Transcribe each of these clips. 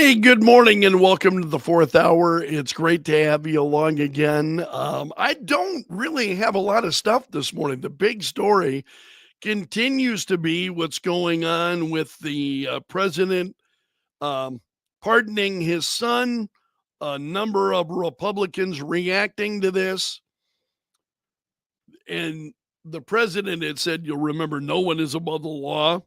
Hey, good morning and welcome to the fourth hour. It's great to have you along again. I don't really have a lot of stuff this morning. The big story continues to be what's going on with the president um, pardoning his son. A number of Republicans reacting to this. And the president had said, you'll remember, no one is above the law.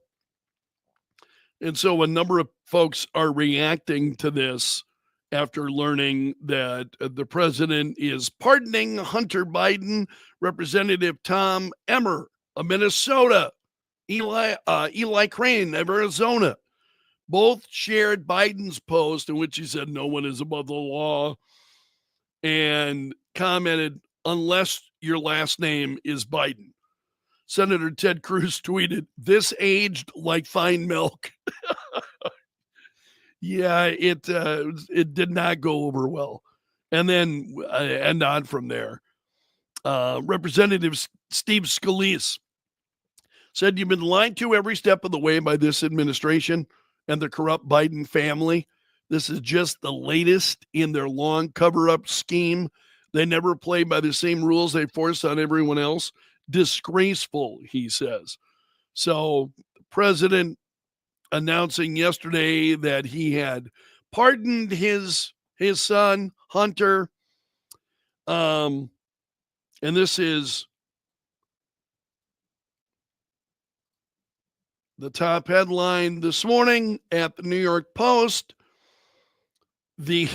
And so a number of folks are reacting to this after learning that the president is pardoning Hunter Biden, Representative Tom Emmer of Minnesota, Eli Crane of Arizona. Both shared Biden's post in which he said no one is above the law and commented, unless your last name is Biden. Senator Ted Cruz tweeted, "This aged like fine milk." Yeah, it did not go over well. And then and on from there. Representative Steve Scalise said, "You've been lied to every step of the way by this administration and the corrupt Biden family. This is just the latest in their long cover-up scheme. They never play by the same rules they force on everyone else. Disgraceful," he says. So the president announcing yesterday that he had pardoned his son Hunter. And this is the top headline this morning at the New York Post. The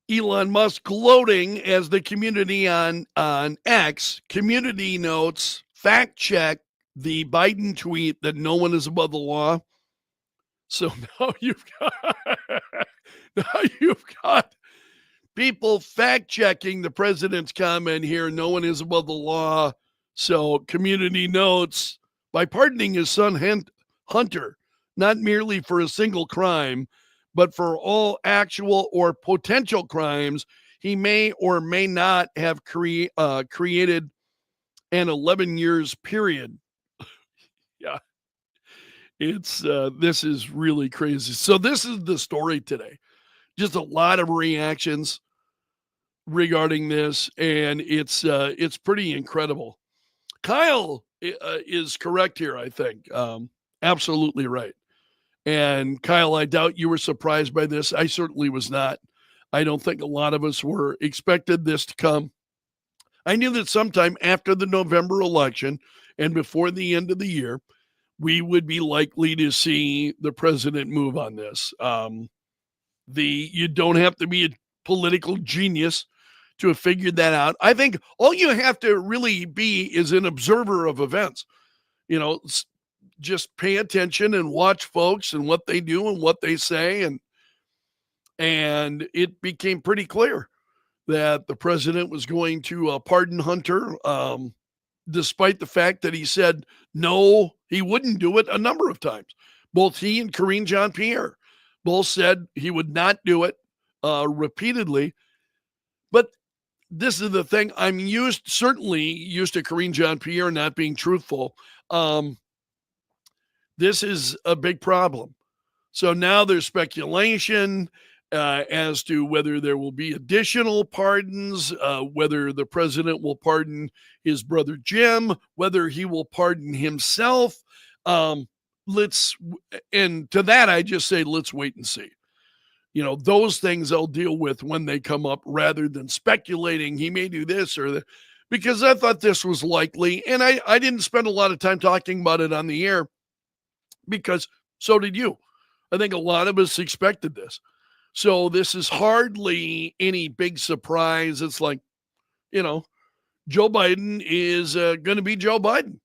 Elon Musk gloating as the community on X community notes fact check the Biden tweet that no one is above the law. So now you've got people fact checking the president's comment here. No one is above the law. So community notes, by pardoning his son Hunter, not merely for a single crime, but for all actual or potential crimes he may or may not have created an 11 years period. Yeah. This is really crazy. So this is the story today. Just a lot of reactions regarding this, and it's pretty incredible. Kyle is correct here, I think. Absolutely right. And Kyle, I doubt you were surprised by this. I certainly was not. I don't think a lot of us were expected this to come. I knew that sometime after the November election and before the end of the year, we would be likely to see the president move on this. You don't have to be a political genius to have figured that out. I think all you have to really be is an observer of events. Just pay attention and watch folks and what they do and what they say. And it became pretty clear that the president was going to pardon Hunter, despite the fact that he said no, he wouldn't do it a number of times. Both he and Karine Jean-Pierre both said he would not do it repeatedly. But this is the thing. I'm certainly used to Karine Jean-Pierre not being truthful. This is a big problem. So now there's speculation as to whether there will be additional pardons, whether the president will pardon his brother Jim, whether he will pardon himself. And to that, I just say, let's wait and see. Those things I'll deal with when they come up rather than speculating he may do this or that, because I thought this was likely. And I didn't spend a lot of time talking about it on the air because so did you. I think a lot of us expected this. So this is hardly any big surprise. It's like, Joe Biden is going to be Joe Biden.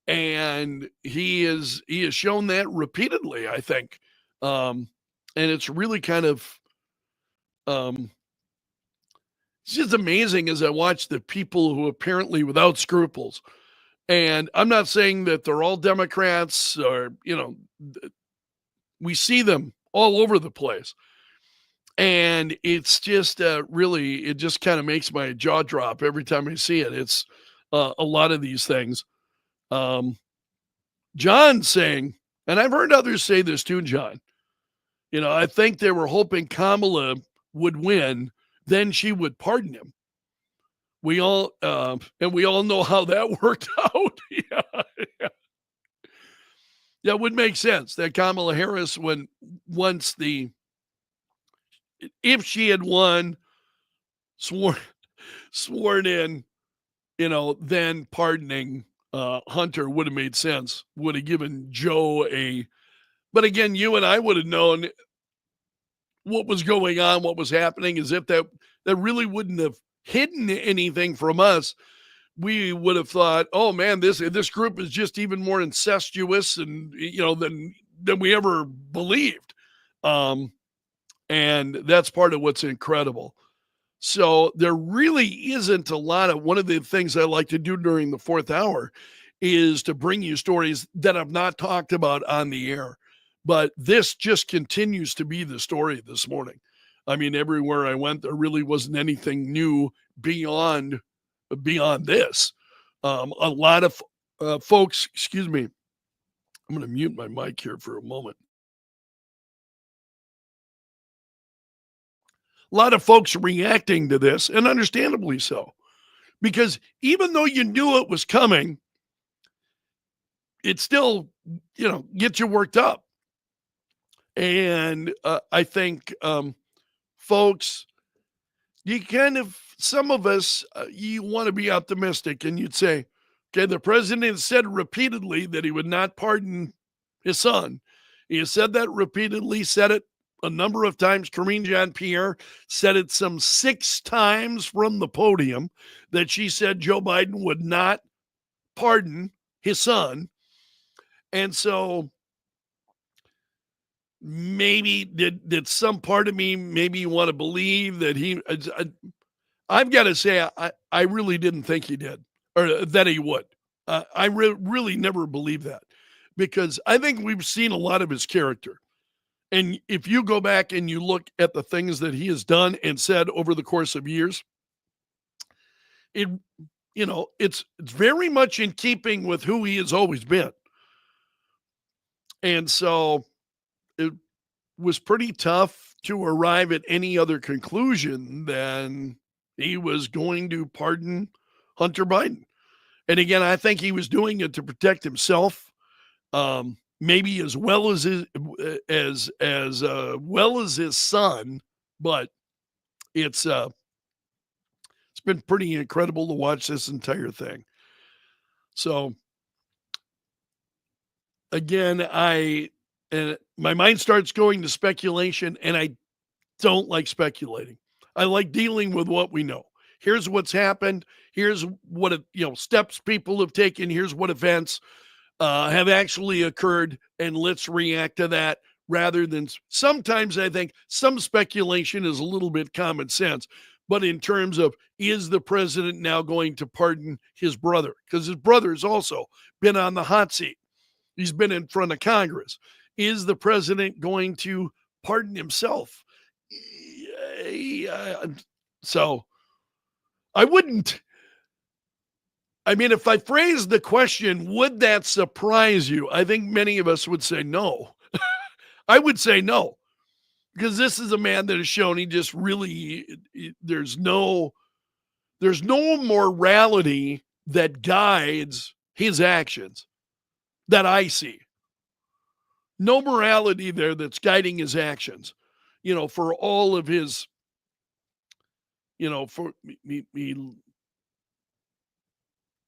And he has shown that repeatedly, I think. And it's really kind of, it's just amazing as I watch the people who apparently without scruples. And I'm not saying that they're all Democrats or, we see them all over the place. And it's just really, it just kind of makes my jaw drop every time I see it. It's a lot of these things. John saying, and I've heard others say this too, John, I think they were hoping Kamala would win, then she would pardon him. We all know how that worked out. Yeah, yeah, it would make sense that Kamala Harris, when once the if she had won, sworn sworn in, then pardoning Hunter would have made sense. Would have given Joe a. But again, you and I would have known what was going on, what was happening, as if that really wouldn't have hidden anything from us. We would have thought, oh man, this group is just even more incestuous and than we ever believed. Um, and that's part of what's incredible. So there really isn't a lot of one of the things I like to do during the fourth hour is to bring you stories that I've not talked about on the air. But this just continues to be the story this morning. I mean, everywhere I went, there really wasn't anything new beyond this. A lot of folks, excuse me, I'm going to mute my mic here for a moment. A lot of folks reacting to this, and understandably so, because even though you knew it was coming, it still, gets you worked up. And I think folks, you kind of, some of us, you want to be optimistic and you'd say, okay, the president said repeatedly that he would not pardon his son. He has said that repeatedly, said it a number of times. Karine Jean-Pierre said it some 6 times from the podium that she said Joe Biden would not pardon his son. And so maybe did some part of me maybe want to believe that I've got to say I really didn't think he did or that he would. I really never believed that because I think we've seen a lot of his character. And if you go back and you look at the things that he has done and said over the course of years, it it's very much in keeping with who he has always been. And so it was pretty tough to arrive at any other conclusion than he was going to pardon Hunter Biden. And again, I think he was doing it to protect himself, maybe as well as his son. But it's been pretty incredible to watch this entire thing. So again, and my mind starts going to speculation, and I don't like speculating. I like dealing with what we know. Here's what's happened. Here's what steps people have taken. Here's what events have actually occurred, and let's react to that rather than sometimes I think some speculation is a little bit common sense. But in terms of is the president now going to pardon his brother? Because his brother's also been on the hot seat. He's been in front of Congress. Is the president going to pardon himself? So I wouldn't. I mean, if I phrase the question, would that surprise you? I think many of us would say no. I would say no, because this is a man that has shown he just really, there's no morality that guides his actions that I see. No morality there that's guiding his actions, for all of his, for he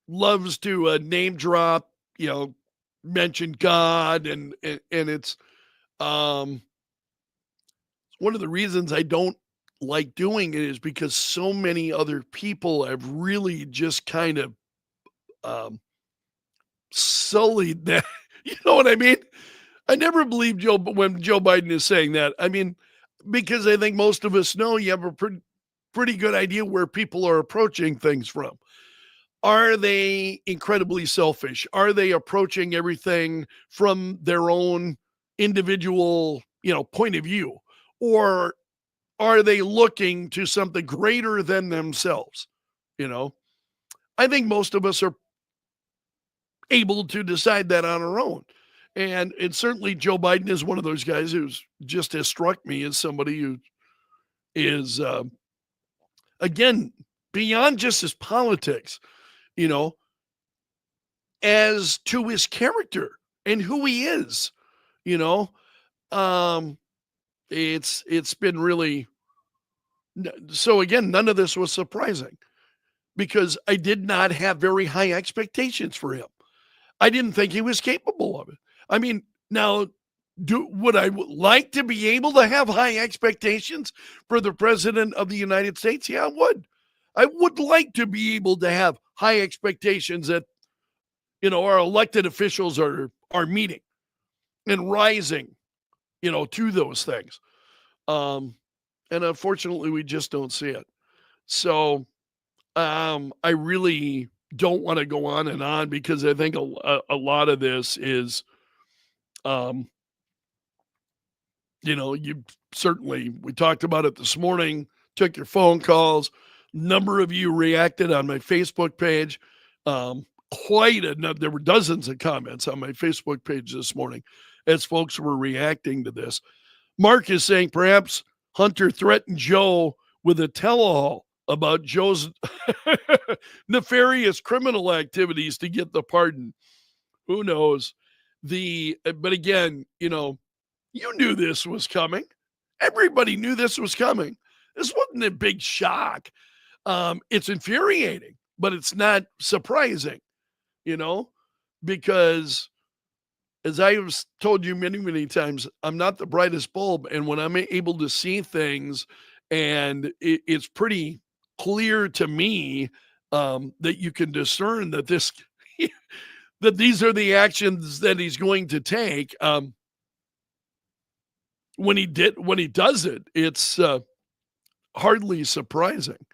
loves to name drop, mention God, and it's one of the reasons I don't like doing it is because so many other people have really just kind of sullied that. You know what I mean? I never believe when Joe Biden is saying that. I mean, because I think most of us know you have a pretty good idea where people are approaching things from. Are they incredibly selfish? Are they approaching everything from their own individual, point of view? Or are they looking to something greater than themselves? I think most of us are able to decide that on our own. And certainly Joe Biden is one of those guys who's just has struck me as somebody who is, again, beyond just his politics, you know, as to his character and who he is, you know. Um, it's been really so again, none of this was surprising because I did not have very high expectations for him. I didn't think he was capable of it. I mean, now would I like to be able to have high expectations for the president of the United States? Yeah, I would. I would like to be able to have high expectations that our elected officials are meeting and rising, to those things. Um, and unfortunately, we just don't see it. So I really don't want to go on and on because I think a lot of this is, um, you certainly, we talked about it this morning, took your phone calls. Number of you reacted on my Facebook page. Quite a number, there were dozens of comments on my Facebook page this morning as folks were reacting to this. Mark is saying perhaps Hunter threatened Joe with a tell-all about Joe's nefarious criminal activities to get the pardon. Who knows? But again, you knew this was coming. Everybody knew this was coming. This wasn't a big shock. It's infuriating, but it's not surprising, because as I have told you many, many times, I'm not the brightest bulb. And when I'm able to see things and it's pretty clear to me that you can discern that that these are the actions that he's going to take. When he does it, it's hardly surprising.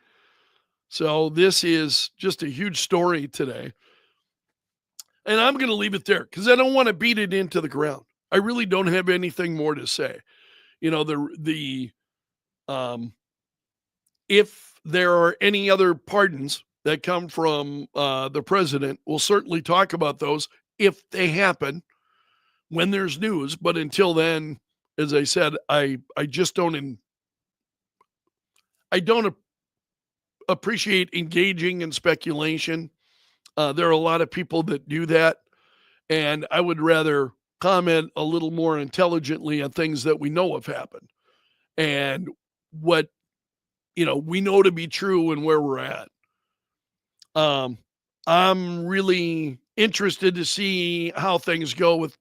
So this is just a huge story today. And I'm going to leave it there because I don't want to beat it into the ground. I really don't have anything more to say. If there are any other pardons that come from the president, we'll certainly talk about those if they happen when there's news. But until then, as I said, I just don't appreciate engaging in speculation. There are a lot of people that do that, and I would rather comment a little more intelligently on things that we know have happened and what we know to be true and where we're at. I'm really interested to see how things go with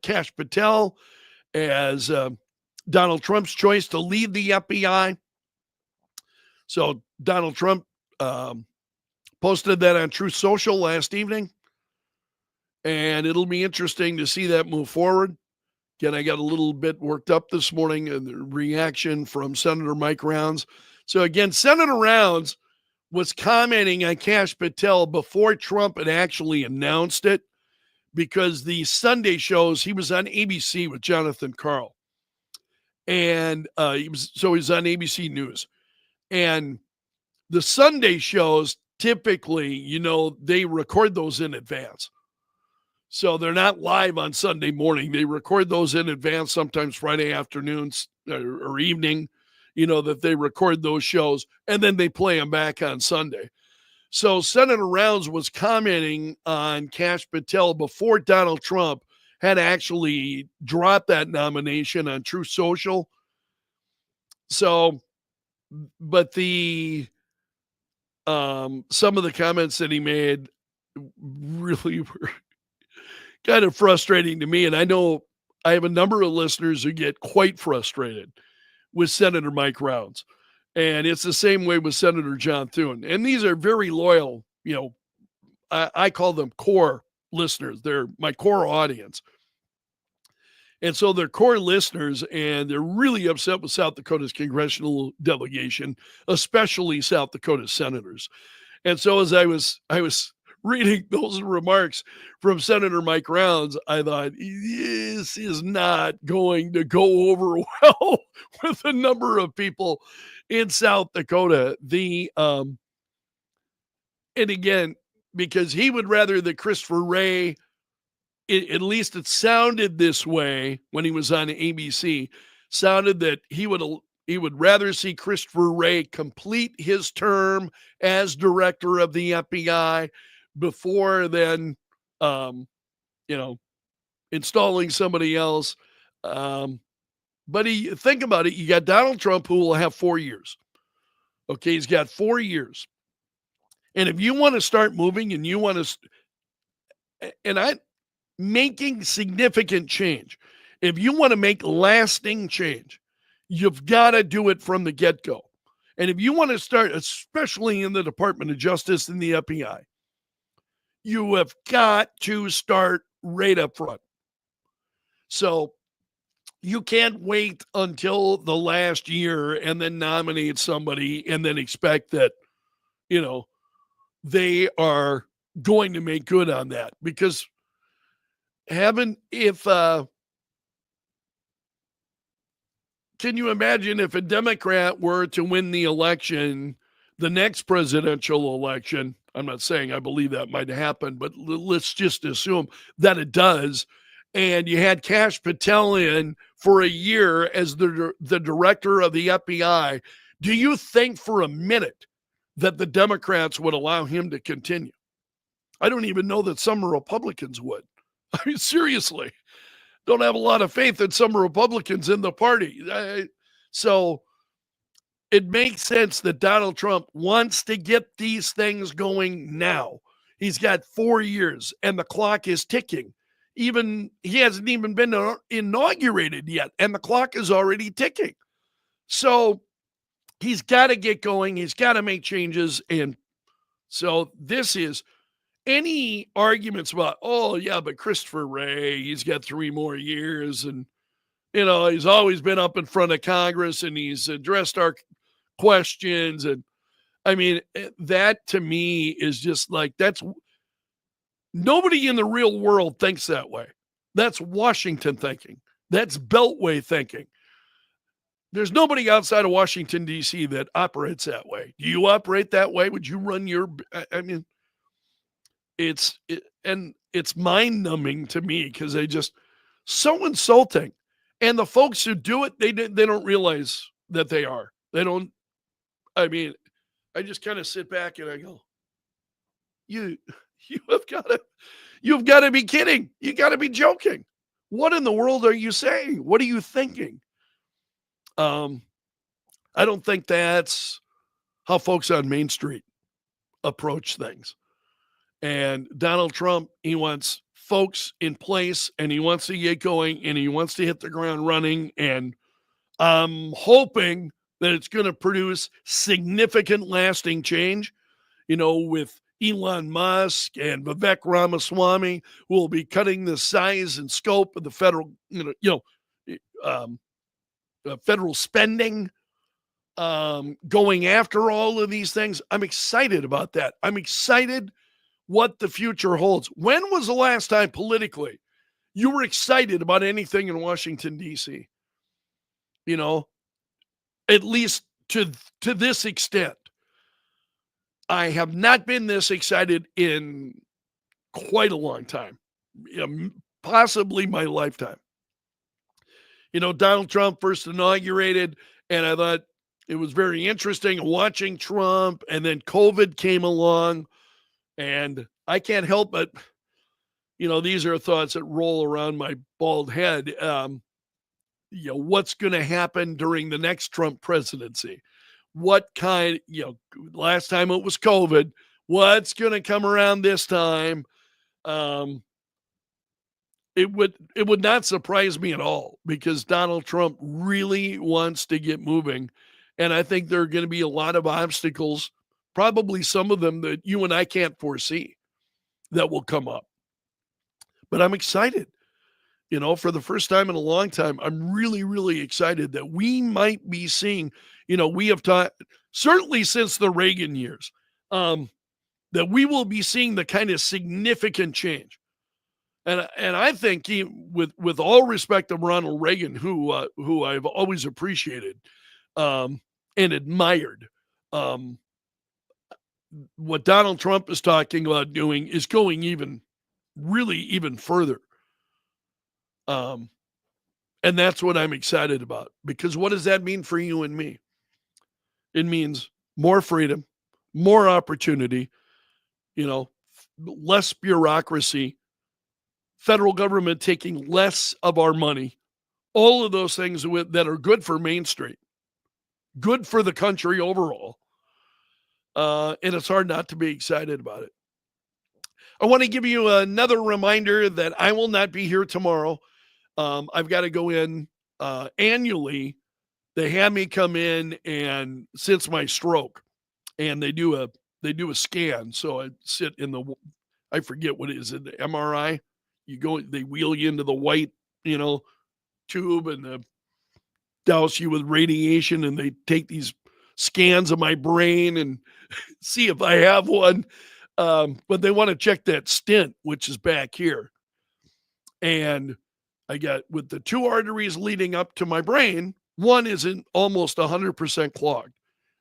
Kash Patel as Donald Trump's choice to lead the FBI. So Donald Trump posted that on Truth Social last evening, and it'll be interesting to see that move forward. Again, I got a little bit worked up this morning in the reaction from Senator Mike Rounds. So again, Senator Rounds was commenting on Kash Patel before Trump had actually announced it, because the Sunday shows, he was on ABC with Jonathan Karl. And he was on ABC News. And the Sunday shows, typically, they record those in advance. So they're not live on Sunday morning. They record those in advance, sometimes Friday afternoons or evening, that they record those shows, and then they play them back on Sunday. So Senator Rounds was commenting on Kash Patel before Donald Trump had actually dropped that nomination on Truth Social. So, but some of the comments that he made really were kind of frustrating to me. And I know I have a number of listeners who get quite frustrated with Senator Mike Rounds. And it's the same way with Senator John Thune. And these are very loyal, I call them core listeners. They're my core audience. And so they're core listeners, and they're really upset with South Dakota's congressional delegation, especially South Dakota senators. And so as I was reading those remarks from Senator Mike Rounds, I thought, this is not going to go over well with a number of people in South Dakota. And again, because he would rather that Christopher Wray at least it sounded this way when he was on ABC, sounded that he would rather see Christopher Wray complete his term as director of the FBI before then, um, you know, installing somebody else. But think about it. You got Donald Trump, who will have 4 years. Okay, he's got 4 years. And if you want to start moving and you want to, making significant change, if you want to make lasting change, you've got to do it from the get-go. And if you want to start, especially in the Department of Justice and the FBI, you have got to start right up front. So you can't wait until the last year and then nominate somebody and then expect that, they are going to make good on that. Because can you imagine if a Democrat were to win the election, the next presidential election? I'm not saying I believe that might happen, but let's just assume that it does. And you had Kash Patel in for a year as the director of the FBI. Do you think for a minute that the Democrats would allow him to continue? I don't even know that some Republicans would. I mean, seriously, don't have a lot of faith in some Republicans in the party. So it makes sense that Donald Trump wants to get these things going now. He's got 4 years and the clock is ticking. He hasn't even been inaugurated yet, and the clock is already ticking. So he's got to get going. He's got to make changes. And so this is any arguments about, oh, yeah, but Christopher Wray, he's got 3 more years. And, he's always been up in front of Congress and he's addressed our questions. And I mean, that to me is just like, nobody in the real world thinks that way. That's Washington thinking. That's Beltway thinking. There's nobody outside of Washington, D.C. that operates that way. Do you operate that way? Would you run I mean, it's mind-numbing to me because so insulting. And the folks who do it, they don't realize that they are. They don't, I mean, I just kind of sit back and I go, you've got to be kidding. You got to be joking. What in the world are you saying? What are you thinking? I don't think that's how folks on Main Street approach things. And Donald Trump, he wants folks in place and he wants to get going and he wants to hit the ground running. And I'm hoping that it's going to produce significant lasting change, with Elon Musk and Vivek Ramaswamy, who will be cutting the size and scope of the federal, federal spending, going after all of these things. I'm excited about that. I'm excited what the future holds. When was the last time politically you were excited about anything in Washington, D.C.? At least to this extent. I have not been this excited in quite a long time, possibly my lifetime. Donald Trump first inaugurated, and I thought it was very interesting watching Trump, and then COVID came along, and I can't help but, these are thoughts that roll around my bald head. What's going to happen during the next Trump presidency? What kind, last time it was COVID, what's going to come around this time? It would not surprise me at all because Donald Trump really wants to get moving. And I think there are going to be a lot of obstacles, probably some of them that you and I can't foresee, that will come up. But I'm excited. For the first time in a long time, I'm really, really excited that we might be seeing, we have taught, certainly since the Reagan years, that we will be seeing the kind of significant change. And I think with all respect of Ronald Reagan, who I've always appreciated and admired, what Donald Trump is talking about doing is going even further. Um, and that's what I'm excited about, because what does that mean for you and me? It means more freedom, more opportunity, you know, less bureaucracy, federal government taking less of our money, all of those things that are good for Main Street, good for the country overall. And it's hard not to be excited about it. I want to give you another reminder that I will not be here tomorrow. I've got to go in annually. They have me come in, and since my stroke, and they do a scan. So I sit in I forget what it is, the MRI. They wheel you into the white, you know, tube, and douse you with radiation, and they take these scans of my brain and see if I have one. But they want to check that stent, which is back here. And I got, with the two arteries leading up to my brain, one isn't almost 100% clogged.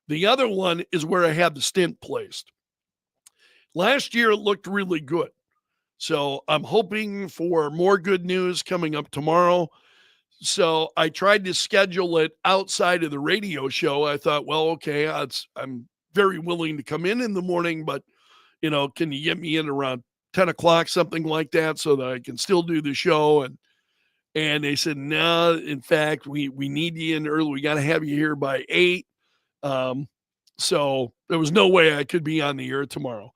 The other one is where I had the stent placed. Last year, it looked really good. So I'm hoping for more good news coming up tomorrow. So I tried to schedule it outside of the radio show. I thought, well, okay, I'm very willing to come in the morning, but, can you get me in around 10 o'clock, something like that, so that I can still do the show? And they said, no, in fact, we need you in early. We got to have you here by 8. So there was no way I could be on the air tomorrow.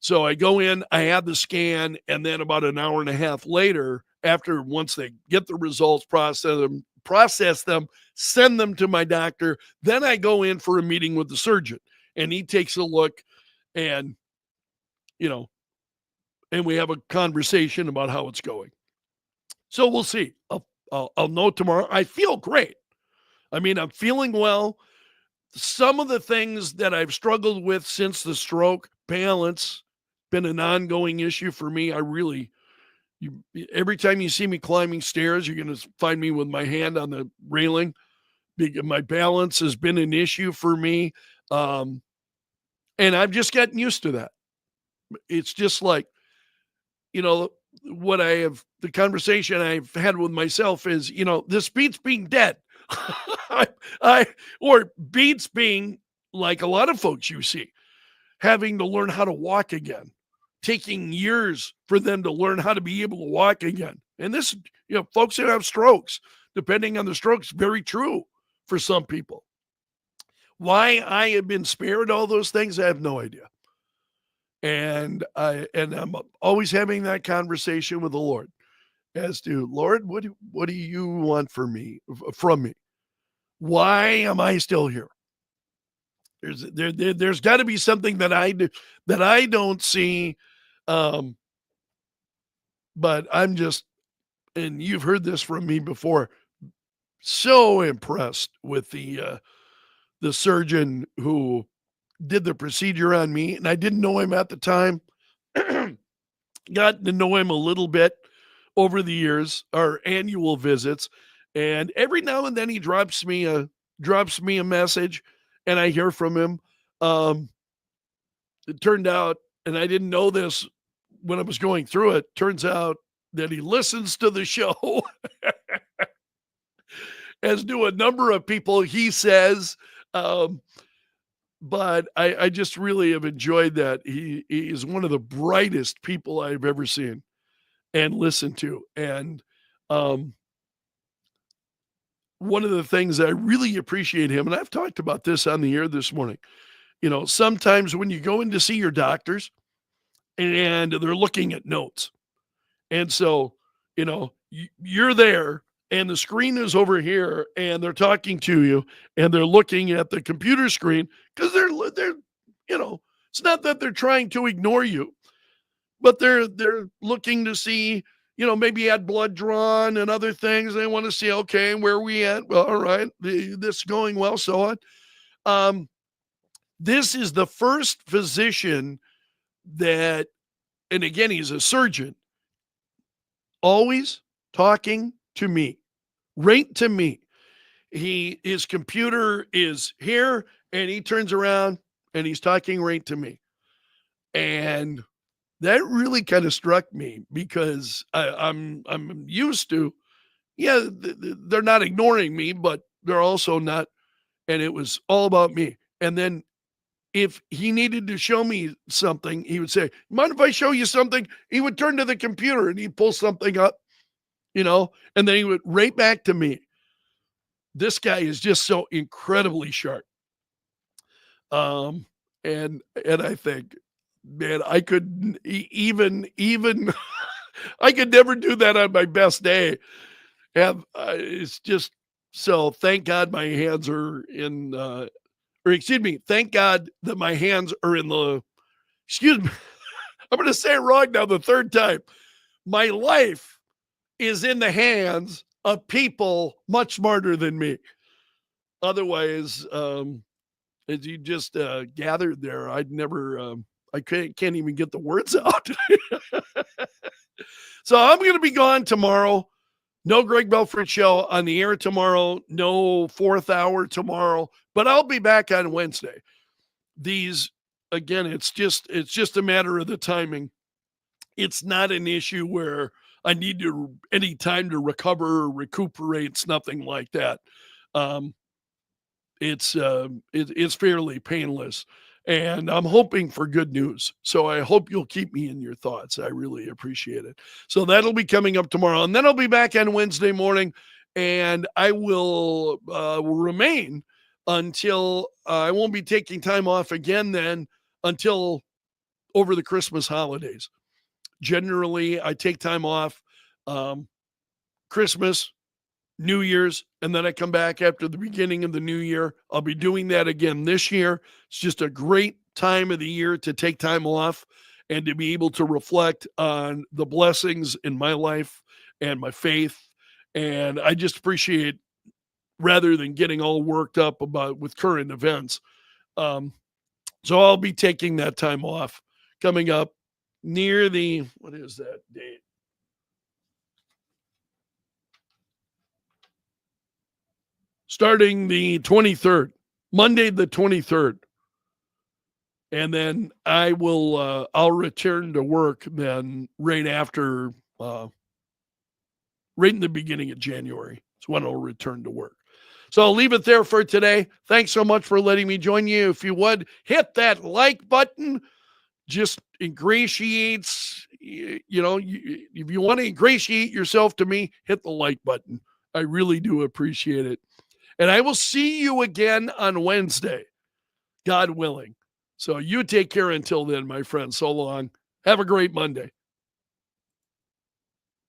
So I go in, I have the scan, and then about an hour and a half later, once they get the results, process them, send them to my doctor, then I go in for a meeting with the surgeon, and he takes a look, and, and we have a conversation about how it's going. So we'll see. I'll know tomorrow. I feel great. I mean, I'm feeling well. Some of the things that I've struggled with since the stroke, balance, been an ongoing issue for me. Every time you see me climbing stairs, you're going to find me with my hand on the railing. My balance has been an issue for me. And I've just gotten used to that. It's just like, the conversation I've had with myself is, this beats being dead. Or beats being, like a lot of folks you see, having to learn how to walk again, taking years for them to learn how to be able to walk again. And this, folks that have strokes, depending on the strokes, very true for some people. Why I have been spared all those things, I have no idea. And I'm always having that conversation with the Lord as to, Lord, what do you want from me? Why am I still here? There's got to be something that I don't see. But I'm just, and you've heard this from me before, so impressed with the surgeon who did the procedure on me, and I didn't know him at the time. Got to know him a little bit over the years, our annual visits, and every now and then he drops me a message, and I hear from him. It turned out, and I didn't know this when I was going through it, turns out that he listens to the show, as do a number of people, he says. But I just really have enjoyed that. He is one of the brightest people I've ever seen and listened to. And one of the things I really appreciate him, and I've talked about this on the air this morning, sometimes when you go in to see your doctors and they're looking at notes, and so, you're there and the screen is over here and they're talking to you and they're looking at the computer screen because they're, it's not that they're trying to ignore you, but they're looking to see, maybe you had blood drawn and other things. They want to see, okay, where are we at? Well, all right, this is going well, so on. This is the first physician that, and again, he's a surgeon, always talking to me, right to me. His computer is here and he turns around and he's talking right to me. And that really kind of struck me because I'm used to, yeah, they're not ignoring me, but they're also not. And it was all about me. And then if he needed to show me something, he would say, "Mind if I show you something?" He would turn to the computer and he'd pull something up, and then he would right back to me. This guy is just so incredibly sharp. Um, and I think, man, I could even I could never do that on my best day. Have it's just so thank God my hands are in or excuse me, thank God that my hands are in the excuse me. I'm going to say it wrong now the third time. My life is in the hands of people much smarter than me. Otherwise, as you just gathered there, I'd never, I can't even get the words out. So I'm going to be gone tomorrow. No Greg Belfrage show on the air tomorrow. No fourth hour tomorrow, but I'll be back on Wednesday. These again, it's just a matter of the timing. It's not an issue where I need any time to recover or recuperate. It's nothing like that. Um, it's fairly painless, and I'm hoping for good news. So I hope you'll keep me in your thoughts. I really appreciate it. So that'll be coming up tomorrow, and then I'll be back on Wednesday morning, and I will remain until I won't be taking time off again then until over the Christmas holidays. Generally, I take time off Christmas, New Year's, and then I come back after the beginning of the new year. I'll be doing that again this year. It's just a great time of the year to take time off and to be able to reflect on the blessings in my life and my faith. And I just appreciate rather than getting all worked up about with current events. Um, so I'll be taking that time off coming up near the, what is that date? Starting the 23rd, Monday the 23rd. And then I'll return to work then right after, right in the beginning of January. It's when I'll return to work. So I'll leave it there for today. Thanks so much for letting me join you. If you would, hit that like button. Just ingratiates, if you want to ingratiate yourself to me, hit the like button. I really do appreciate it. And I will see you again on Wednesday, God willing. So you take care until then, my friend. So long. Have a great Monday.